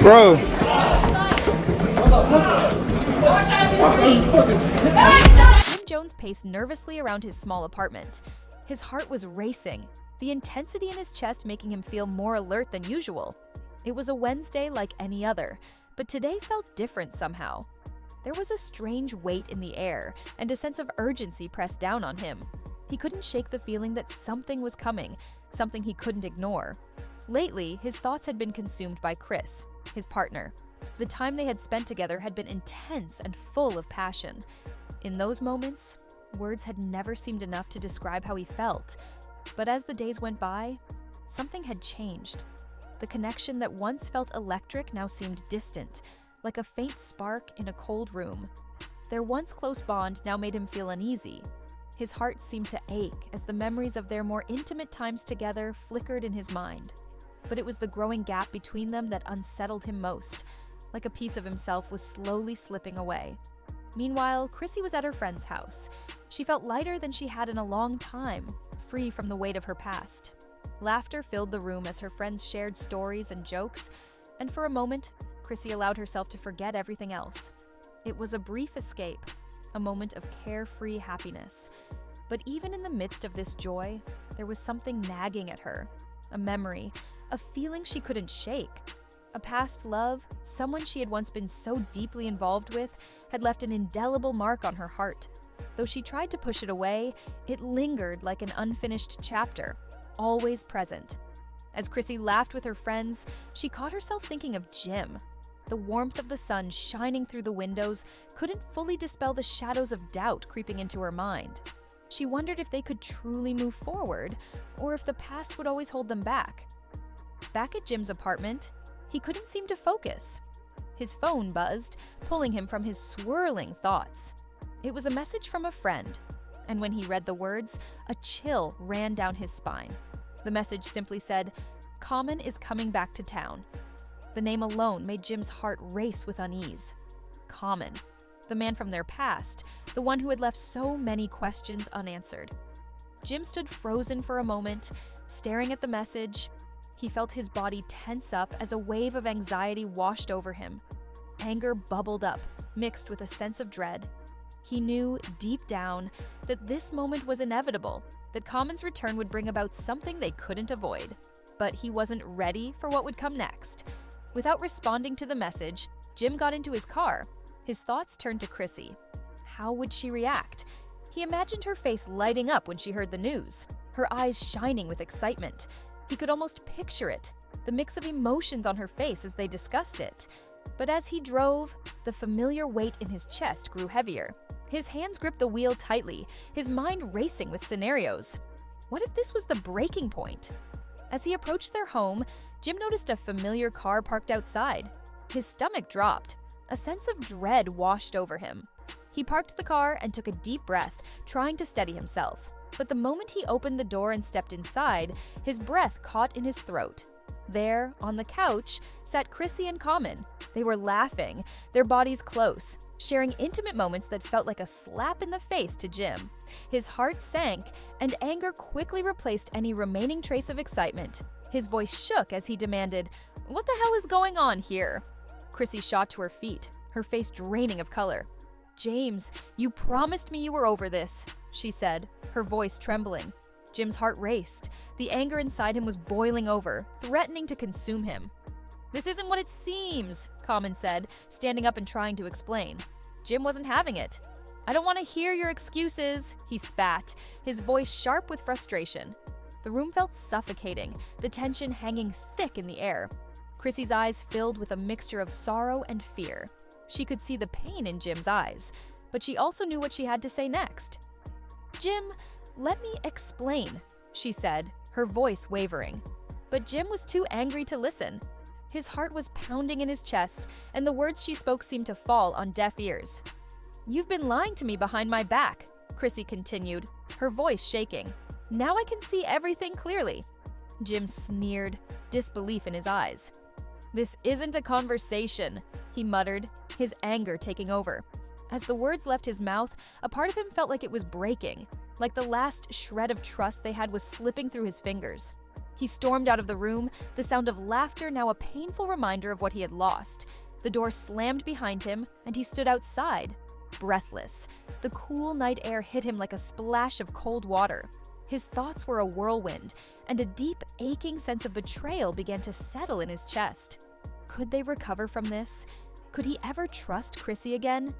Bro, Jim Jones paced nervously around his small apartment. His heart was racing, the intensity in his chest making him feel more alert than usual. It was a Wednesday like any other, but today felt different somehow. There was a strange weight in the air, and a sense of urgency pressed down on him. He couldn't shake the feeling that something was coming, something he couldn't ignore. Lately, his thoughts had been consumed by Chris, his partner. The time they had spent together had been intense and full of passion. In those moments, words had never seemed enough to describe how he felt. But as the days went by, something had changed. The connection that once felt electric now seemed distant, like a faint spark in a cold room. Their once close bond now made him feel uneasy. His heart seemed to ache as the memories of their more intimate times together flickered in his mind. But it was the growing gap between them that unsettled him most, like a piece of himself was slowly slipping away. Meanwhile, Chrissy was at her friend's house. She felt lighter than she had in a long time, free from the weight of her past. Laughter filled the room as her friends shared stories and jokes, and for a moment, Chrissy allowed herself to forget everything else. It was a brief escape, a moment of carefree happiness. But even in the midst of this joy, there was something nagging at her, a memory, a feeling she couldn't shake. A past love, someone she had once been so deeply involved with, had left an indelible mark on her heart. Though she tried to push it away, it lingered like an unfinished chapter, always present. As Chrissy laughed with her friends, she caught herself thinking of Jim. The warmth of the sun shining through the windows couldn't fully dispel the shadows of doubt creeping into her mind. She wondered if they could truly move forward, or if the past would always hold them back. Back at Jim's apartment, he couldn't seem to focus. His phone buzzed, pulling him from his swirling thoughts. It was a message from a friend, and when he read the words, a chill ran down his spine. The message simply said, "Common is coming back to town." The name alone made Jim's heart race with unease. Common, the man from their past, the one who had left so many questions unanswered. Jim stood frozen for a moment, staring at the message. He felt his body tense up as a wave of anxiety washed over him. Anger bubbled up, mixed with a sense of dread. He knew, deep down, that this moment was inevitable, that Common's return would bring about something they couldn't avoid. But he wasn't ready for what would come next. Without responding to the message, Jim got into his car. His thoughts turned to Chrissy. How would she react? He imagined her face lighting up when she heard the news, her eyes shining with excitement. He could almost picture it, the mix of emotions on her face as they discussed it. But as he drove, the familiar weight in his chest grew heavier. His hands gripped the wheel tightly, his mind racing with scenarios. What if this was the breaking point? As he approached their home, Jim noticed a familiar car parked outside. His stomach dropped. A sense of dread washed over him. He parked the car and took a deep breath, trying to steady himself. But the moment he opened the door and stepped inside, his breath caught in his throat. There, on the couch, sat Chrissy and Common. They were laughing, their bodies close, sharing intimate moments that felt like a slap in the face to Jim. His heart sank, and anger quickly replaced any remaining trace of excitement. His voice shook as he demanded, "What the hell is going on here?" Chrissy shot to her feet, her face draining of color. "James, you promised me you were over this," she said, her voice trembling. Jim's heart raced. The anger inside him was boiling over, threatening to consume him. "This isn't what it seems," Common said, standing up and trying to explain. Jim wasn't having it. "I don't want to hear your excuses," he spat, his voice sharp with frustration. The room felt suffocating, the tension hanging thick in the air. Chrissy's eyes filled with a mixture of sorrow and fear. She could see the pain in Jim's eyes, but she also knew what she had to say next. "Jim, let me explain," she said, her voice wavering. But Jim was too angry to listen. His heart was pounding in his chest, and the words she spoke seemed to fall on deaf ears. "You've been lying to me behind my back," Chrissy continued, her voice shaking. "Now I can see everything clearly." Jim sneered, disbelief in his eyes. "This isn't a conversation," he muttered, his anger taking over. As the words left his mouth, a part of him felt like it was breaking, like the last shred of trust they had was slipping through his fingers. He stormed out of the room, the sound of laughter now a painful reminder of what he had lost. The door slammed behind him, and he stood outside, breathless. The cool night air hit him like a splash of cold water. His thoughts were a whirlwind, and a deep, aching sense of betrayal began to settle in his chest. Could they recover from this? Could he ever trust Chrissy again?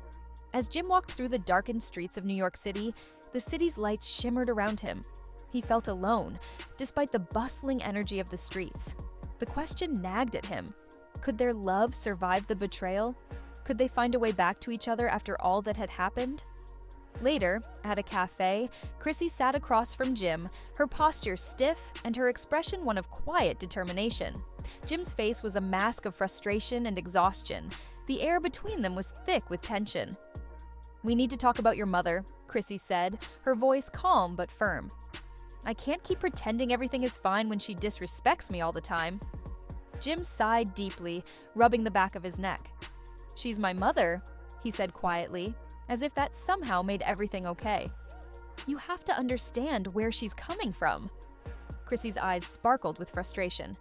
As Jim walked through the darkened streets of New York City, the city's lights shimmered around him. He felt alone, despite the bustling energy of the streets. The question nagged at him. Could their love survive the betrayal? Could they find a way back to each other after all that had happened? Later, at a cafe, Chrissy sat across from Jim, her posture stiff and her expression one of quiet determination. Jim's face was a mask of frustration and exhaustion. The air between them was thick with tension. "We need to talk about your mother," Chrissy said, her voice calm but firm. "I can't keep pretending everything is fine when she disrespects me all the time." Jim sighed deeply, rubbing the back of his neck. "She's my mother," he said quietly, as if that somehow made everything okay. "You have to understand where she's coming from." Chrissy's eyes sparkled with frustration.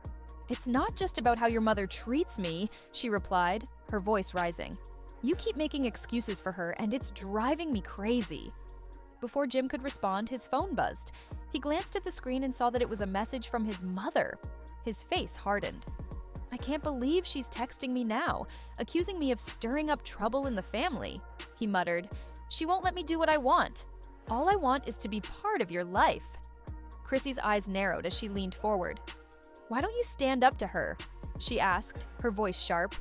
"It's not just about how your mother treats me," she replied, her voice rising. "You keep making excuses for her, and it's driving me crazy." Before Jim could respond, his phone buzzed. He glanced at the screen and saw that it was a message from his mother. His face hardened. "I can't believe she's texting me now, accusing me of stirring up trouble in the family," he muttered. "She won't let me do what I want. All I want is to be part of your life." Chrissy's eyes narrowed as she leaned forward. "Why don't you stand up to her?" she asked, her voice sharp.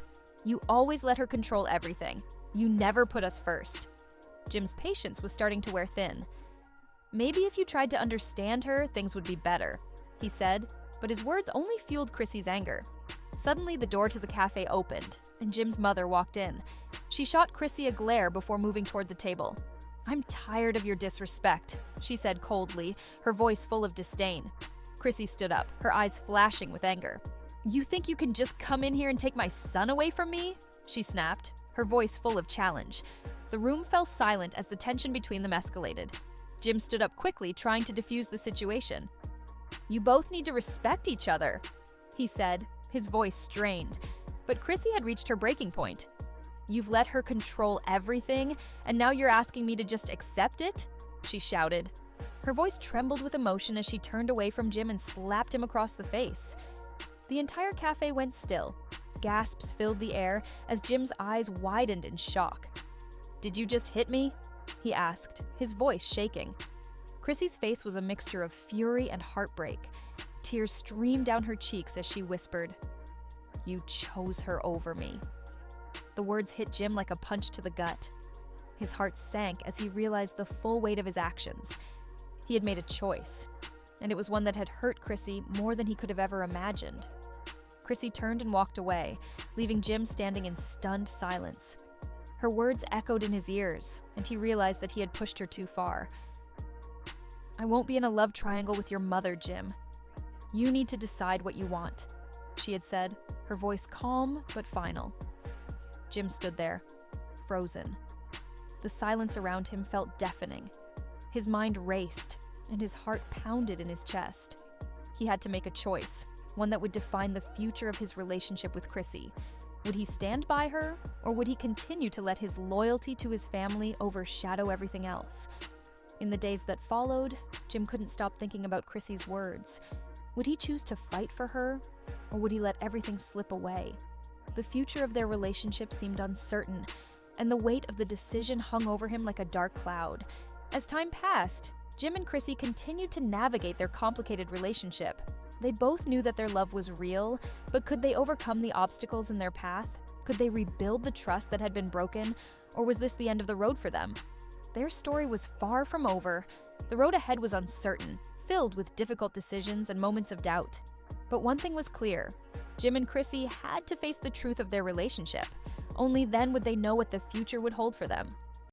"You always let her control everything. You never put us first." Jim's patience was starting to wear thin. "Maybe if you tried to understand her, things would be better," he said, but his words only fueled Chrissy's anger. Suddenly, the door to the cafe opened, and Jim's mother walked in. She shot Chrissy a glare before moving toward the table. "I'm tired of your disrespect," she said coldly, her voice full of disdain. Chrissy stood up, her eyes flashing with anger. "You think you can just come in here and take my son away from me?" she snapped, her voice full of challenge. The room fell silent as the tension between them escalated. Jim stood up quickly, trying to defuse the situation. "You both need to respect each other," he said, his voice strained. But Chrissy had reached her breaking point. "You've let her control everything, and now you're asking me to just accept it?" she shouted. Her voice trembled with emotion as she turned away from Jim and slapped him across the face. The entire cafe went still. Gasps filled the air as Jim's eyes widened in shock. "Did you just hit me?" he asked, his voice shaking. Chrissy's face was a mixture of fury and heartbreak. Tears streamed down her cheeks as she whispered, "You chose her over me." The words hit Jim like a punch to the gut. His heart sank as he realized the full weight of his actions. He had made a choice, and it was one that had hurt Chrissy more than he could have ever imagined. Chrissy turned and walked away, leaving Jim standing in stunned silence. Her words echoed in his ears, and he realized that he had pushed her too far. "I won't be in a love triangle with your mother, Jim. You need to decide what you want," she had said, her voice calm but final. Jim stood there, frozen. The silence around him felt deafening. His mind raced, and his heart pounded in his chest. He had to make a choice, one that would define the future of his relationship with Chrissy. Would he stand by her, or would he continue to let his loyalty to his family overshadow everything else? In the days that followed, Jim couldn't stop thinking about Chrissy's words. Would he choose to fight for her, or would he let everything slip away? The future of their relationship seemed uncertain, and the weight of the decision hung over him like a dark cloud. As time passed, Jim and Chrissy continued to navigate their complicated relationship. They both knew that their love was real, but could they overcome the obstacles in their path? Could they rebuild the trust that had been broken, or was this the end of the road for them? Their story was far from over. The road ahead was uncertain, filled with difficult decisions and moments of doubt. But one thing was clear: Jim and Chrissy had to face the truth of their relationship. Only then would they know what the future would hold for them.